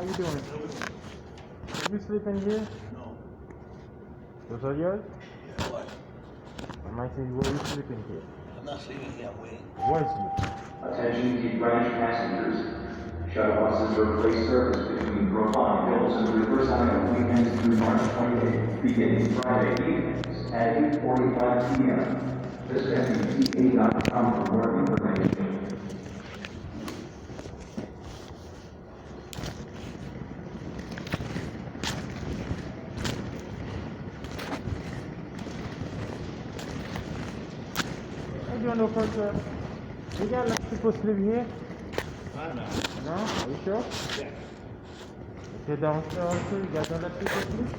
How you doing? Are you sleeping here? No. Those are yours? Yeah, what? I might say, where are you sleeping here? I'm not sleeping here, I'm waiting. Where is sleeping? Attention Deep Branch passengers. Shuttle buses replace service between Brookline Hills and Riverside on weekends through March 28th, beginning Friday evenings at 8:45 p.m. Visit SBTA.com for more information. I don't know for sure. You got like people sleep here? I don't know. No? Are you sure? Yeah. If you're downstairs also, you guys don't let people sleep?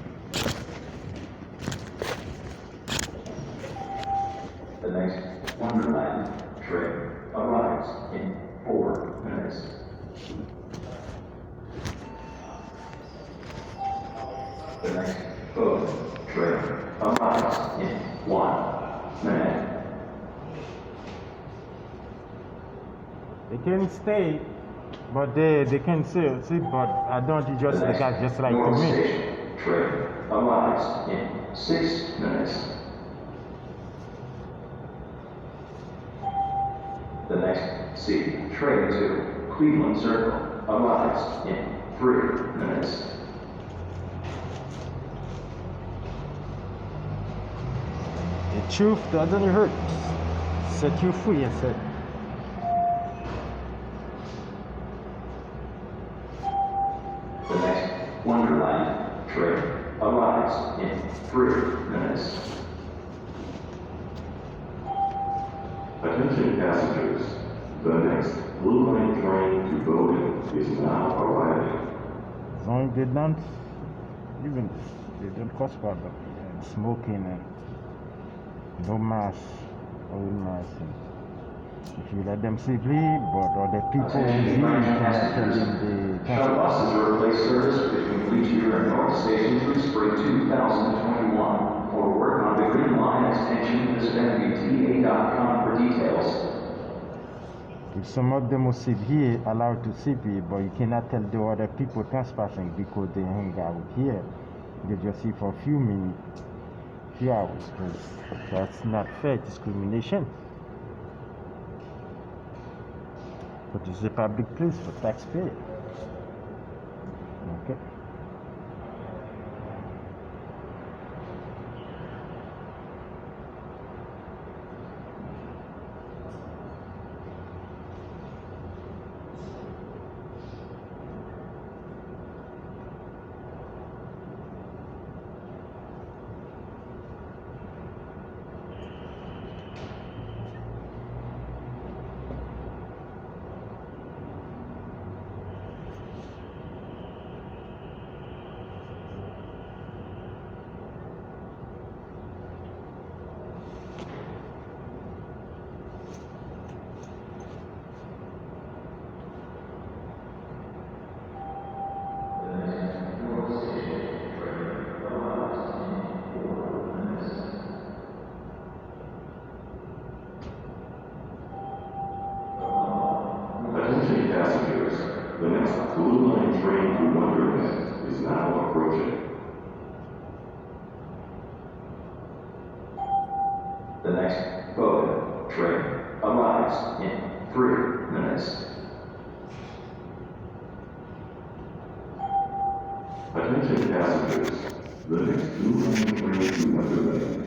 The next Wonderland train arrives in 4 minutes. The next boat train arrives in 1 minute. They can stay, but they can still sleep, but I don't want you just the guys just like to North me. Station train arrives in 6 minutes. The next C train to Cleveland Circle arrives in 3 minutes. The truth doesn't hurt. Set you free, I said. The next Wonderland train arrives in 3 minutes. Attention passengers, the next Blue Line train to Bowdoin is now arriving. As long as they don't, even they don't cause problem, and smoking and no mask, oil mask. And if you let them sleeply, but other people who Attention you Branch cannot tell passengers. them they Shuttle can't. buses replace service between Leachier and North Station through spring 2021. For work on the Green Line extension, visit MBTA.com for details. If some of them will sit here, allowed to sleep here, but you cannot tell the other people trespassing because they hang out here. They just see for a few minutes, few hours, because that's not fair discrimination. But it's a public place for taxpayer. Okay. Attention passengers, the next Blue Line train to Wonderland is now approaching. The next Bowdoin train arrives in 3 minutes. Attention passengers, the next Blue Line train to Wonderland